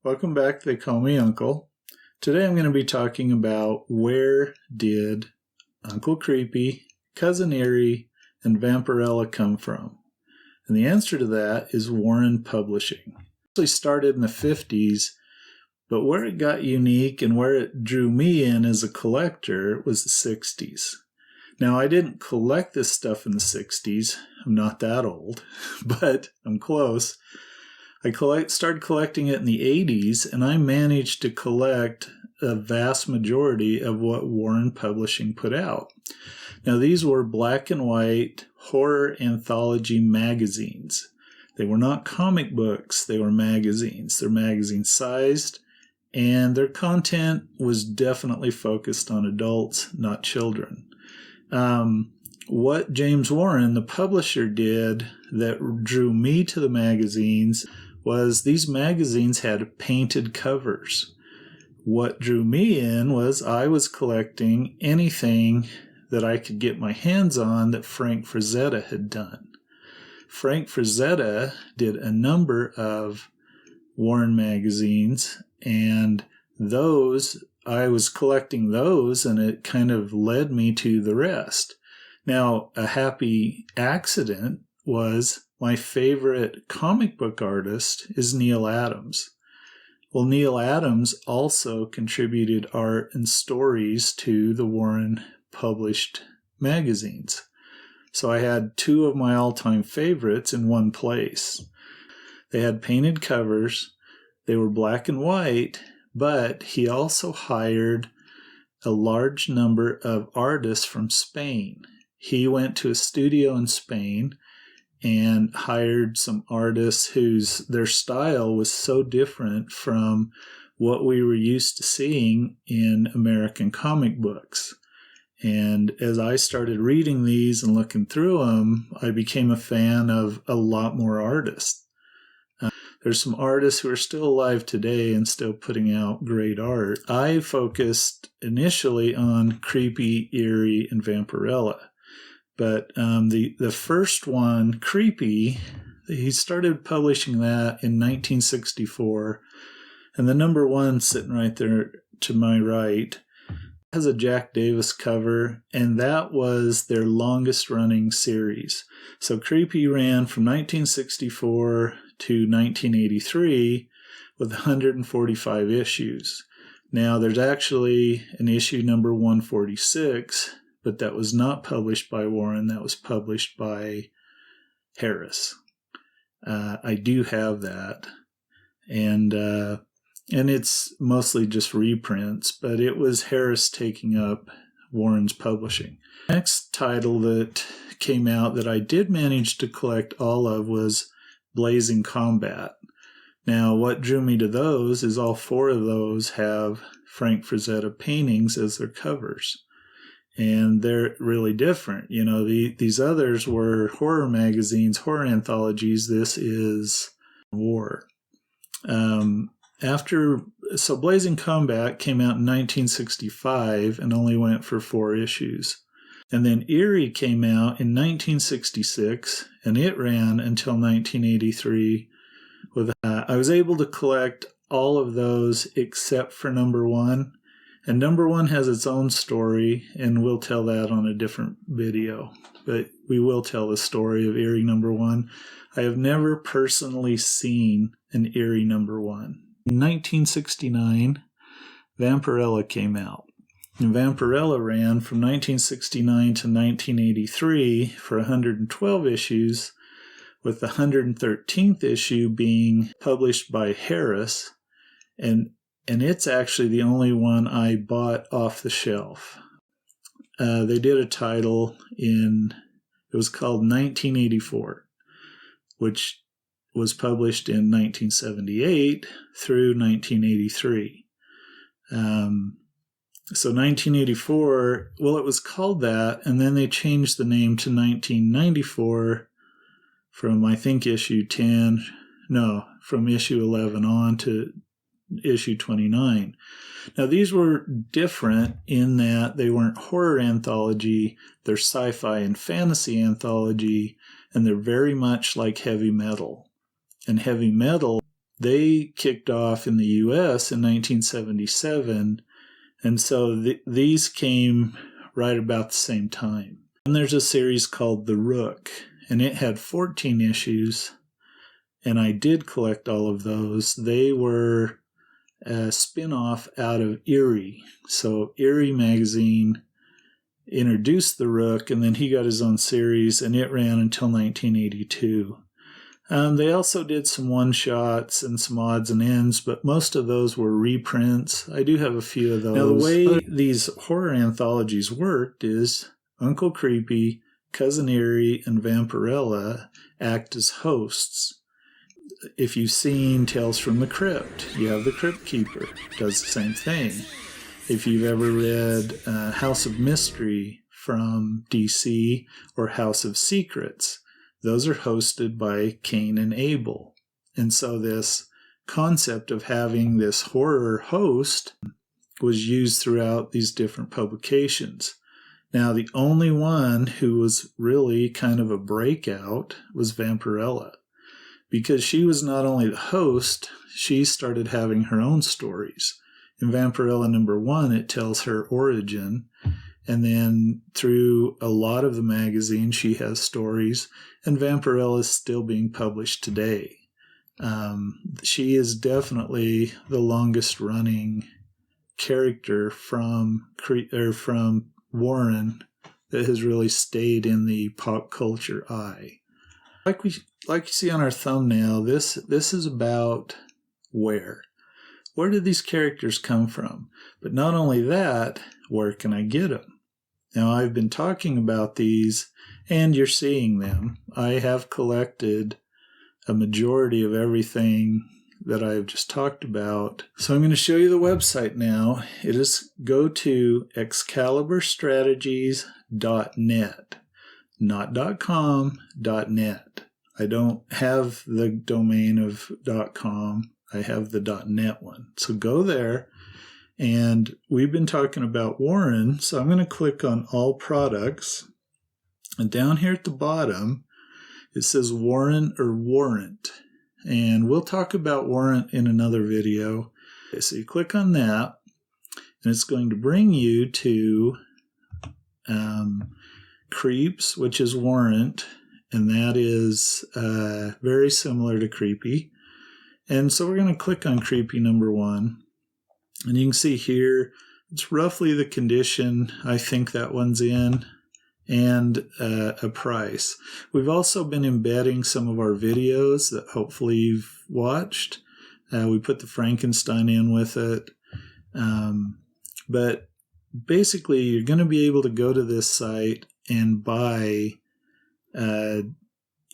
Welcome back. They call me Uncle. Today I'm going to be talking about where did Uncle Creepy, Cousin Eerie, and Vampirella come from? And the answer to that is Warren Publishing. It actually started in the 50s, but where it got unique and where it drew me in as a collector was the 60s. Now, I didn't collect this stuff in the 60s. I'm not that old, but I'm close. I started collecting it in the 80s, and I managed to collect a vast majority of what Warren Publishing put out. Now, these were black and white horror anthology magazines. They were not comic books, they were magazines. They're magazine-sized, and their content was definitely focused on adults, not children. What James Warren, the publisher, did that drew me to the magazines was these magazines had painted covers. What drew me in was I was collecting anything that I could get my hands on that Frank Frazetta had done. Frank Frazetta did a number of Warren magazines, and I was collecting those, and it kind of led me to the rest. Now, a happy accident was my favorite comic book artist is Neal Adams. Well, Neal Adams also contributed art and stories to the Warren published magazines. So I had two of my all-time favorites in one place. They had painted covers, they were black and white, but he also hired a large number of artists from Spain. He went to a studio in Spain and hired some artists their style was so different from what we were used to seeing in American comic books. And as I started reading these and looking through them, I became a fan of a lot more artists. There's some artists who are still alive today and still putting out great art. I focused initially on Creepy, Eerie, and Vampirella. But the first one, Creepy, he started publishing that in 1964. And the number one sitting right there to my right has a Jack Davis cover, and that was their longest running series. So Creepy ran from 1964 to 1983 with 145 issues. Now there's actually an issue number 146, but that was not published by Warren. That was published by Harris. I do have that, and it's mostly just reprints, but it was Harris taking up Warren's publishing. Next title that came out that I did manage to collect all of was Blazing Combat. Now, what drew me to those is all four of those have Frank Frazetta paintings as their covers. And they're really different. You know, these others were horror magazines, horror anthologies. This is war. So Blazing Combat came out in 1965 and only went for 4 issues. And then Eerie came out in 1966, and it ran until 1983. I was able to collect all of those except for number 1. And number 1 has its own story, and we'll tell that on a different video. But we will tell the story of Eerie number 1. I have never personally seen an Eerie number 1. In 1969, Vampirella came out. And Vampirella ran from 1969 to 1983 for 112 issues, with the 113th issue being published by Harris, and it's actually the only one I bought off the shelf. They did a title it was called 1984, which was published in 1978 through 1983. So 1984, well, it was called that, and then they changed the name to 1994 from, I think, from issue 11 on to issue 29. Now, these were different in that they weren't horror anthology, they're sci-fi and fantasy anthology, and they're very much like heavy metal. And heavy metal, they kicked off in the U.S. in 1977, and so these came right about the same time. And there's a series called The Rook, and it had 14 issues, and I did collect all of those. They were a spin-off out of Eerie. So Eerie magazine introduced The Rook, and then he got his own series, and it ran until 1982. They also did some one-shots and some odds and ends, but most of those were reprints. I do have a few of those. Now, the way these horror anthologies worked is Uncle Creepy, Cousin Eerie, and Vampirella act as hosts. If you've seen Tales from the Crypt, you have the Crypt Keeper, does the same thing. If you've ever read House of Mystery from DC or House of Secrets, those are hosted by Cain and Abel. And so this concept of having this horror host was used throughout these different publications. Now, the only one who was really kind of a breakout was Vampirella, because she was not only the host, she started having her own stories. In Vampirella #1, it tells her origin, and then through a lot of the magazine, she has stories, and Vampirella is still being published today. She is definitely the longest-running character from Warren that has really stayed in the pop culture eye. Like you see on our thumbnail, this is about Where. Where did these characters come from? But not only that, where can I get them? Now, I've been talking about these, and you're seeing them. I have collected a majority of everything that I've just talked about. So I'm going to show you the website now. It is go to excaliburstrategies.net, not .com, .net. I don't have the domain of .com. I have the .net one. So go there. And we've been talking about Warren, so I'm going to click on All Products. And down here at the bottom, it says Warren or Warrant. And we'll talk about Warrant in another video. Okay, so you click on that, and it's going to bring you to Creeps, which is Warrant, and that is very similar to Creepy. And so we're going to click on Creepy #1. And you can see here, it's roughly the condition I think that one's in, and a price. We've also been embedding some of our videos that hopefully you've watched. We put the Frankenstein in with it. But basically, you're going to be able to go to this site and buy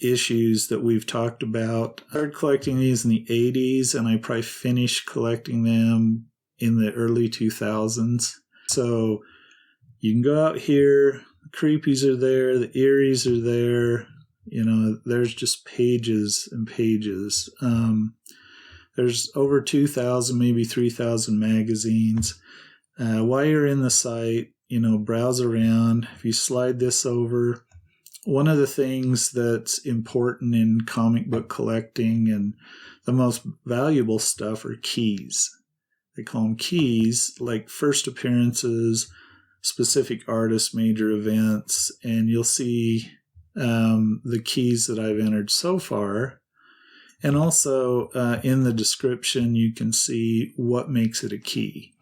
issues that we've talked about. I started collecting these in the 80s, and I probably finished collecting them in the early 2000s. So you can go out here, the Creepies are there, the Eerie's are there, there's just pages and pages. There's over 2,000, maybe 3,000 magazines. While you're in the site, browse around. If you slide this over, one of the things that's important in comic book collecting and the most valuable stuff are keys. They call them keys, like first appearances, specific artists, major events, and you'll see the keys that I've entered so far. And also in the description, you can see what makes it a key.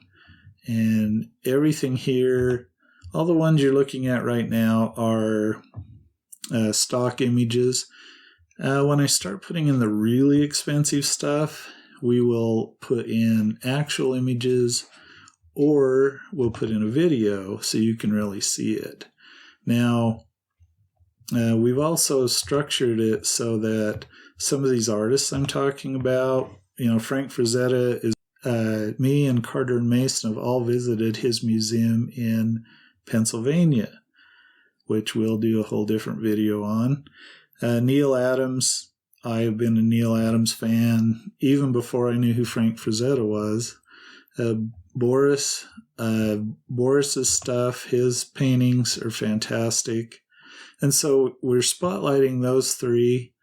And everything here, all the ones you're looking at right now are stock images. When I start putting in the really expensive stuff, we will put in actual images, or we'll put in a video so you can really see it. Now, we've also structured it so that some of these artists I'm talking about, Frank Frazetta me and Carter and Mason have all visited his museum in Pennsylvania, which we'll do a whole different video on. Neil Adams, I have been a Neil Adams fan even before I knew who Frank Frazetta was. Boris's stuff, his paintings are fantastic. And so we're spotlighting those three.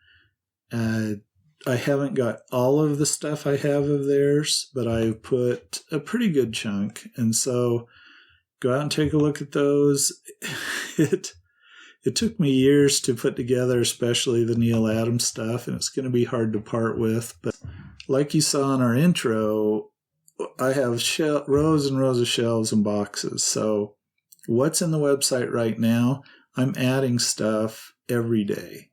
I haven't got all of the stuff I have of theirs, but I've put a pretty good chunk. And so go out and take a look at those. It took me years to put together, especially the Neil Adams stuff, and it's going to be hard to part with. But like you saw in our intro, I have rows and rows of shelves and boxes. So what's in the website right now? I'm adding stuff every day.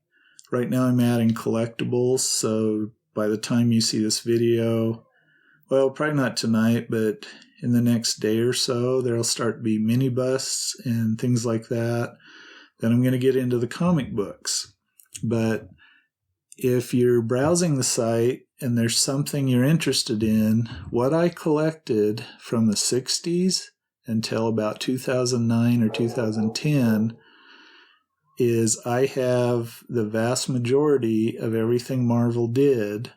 Right now I'm adding collectibles, so by the time you see this video, well, probably not tonight, but in the next day or so, there'll start to be mini busts and things like that. Then I'm going to get into the comic books. But if you're browsing the site and there's something you're interested in, what I collected from the 60s until about 2009 or 2010 is I have the vast majority of everything Marvel did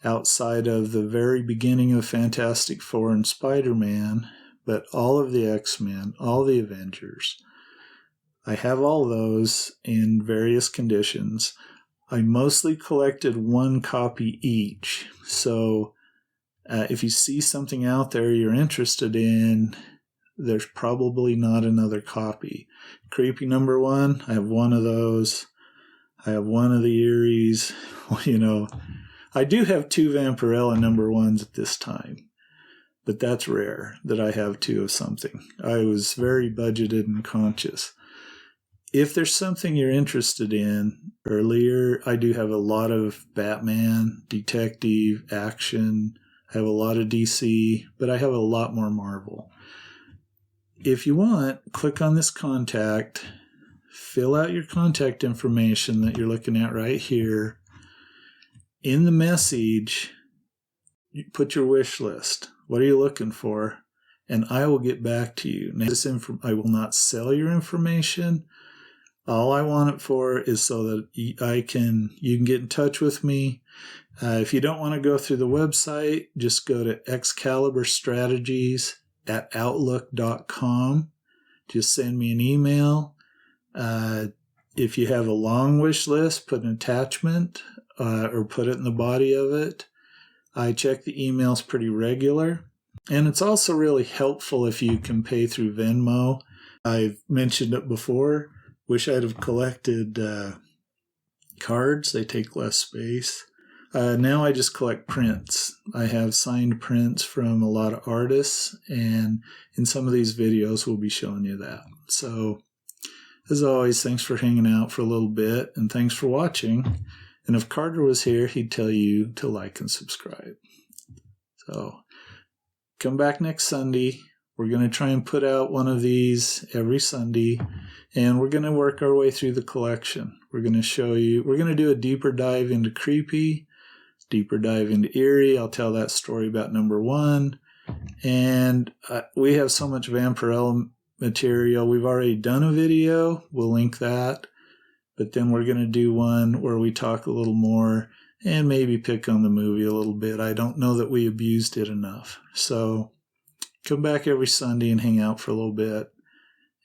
outside of the very beginning of Fantastic Four and Spider-Man, but all of the X-Men, all the Avengers. I have all those in various conditions. I mostly collected one copy each. So if you see something out there you're interested in, there's probably not another copy. Creepy #1, I have one of those. I have one of the Eerie's. I do have 2 Vampirella #1s at this time, but that's rare that I have 2 of something. I was very budgeted and conscious. If there's something you're interested in earlier, I do have a lot of Batman, detective, action. I have a lot of DC, but I have a lot more Marvel. If you want, click on this contact, fill out your contact information that you're looking at right here. In the message, put your wish list. What are you looking for? And I will get back to you. Now, I will not sell your information. All I want it for is so that you can get in touch with me. If you don't want to go through the website, just go to excaliburstrategies@outlook.com. Just send me an email. If you have a long wish list, put an attachment or put it in the body of it. I check the emails pretty regular. And it's also really helpful if you can pay through Venmo. I've mentioned it before. Wish I'd have collected cards. They take less space. Now I just collect prints. I have signed prints from a lot of artists, and in some of these videos we'll be showing you that. So, as always, thanks for hanging out for a little bit, and thanks for watching. And if Carter was here, he'd tell you to like and subscribe. So, come back next Sunday. We're going to try and put out one of these every Sunday, and we're going to work our way through the collection. We're going to show you, we're going to do a deeper dive into Creepy, deeper dive into Eerie. I'll tell that story about #1. And we have so much Vampirella material. We've already done a video. We'll link that. But then we're going to do one where we talk a little more and maybe pick on the movie a little bit. I don't know that we abused it enough. So come back every Sunday and hang out for a little bit.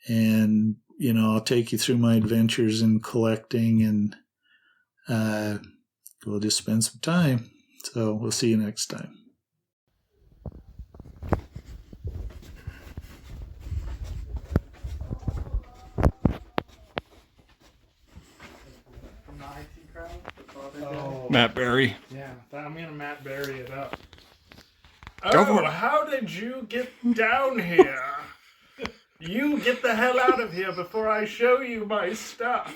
And, I'll take you through my adventures in collecting, and we'll just spend some time. So we'll see you next time. Oh, Matt Berry. yeah, I'm gonna Matt Berry it up. Go for it. How did you get down here? You get the hell out of here before I show you my stuff.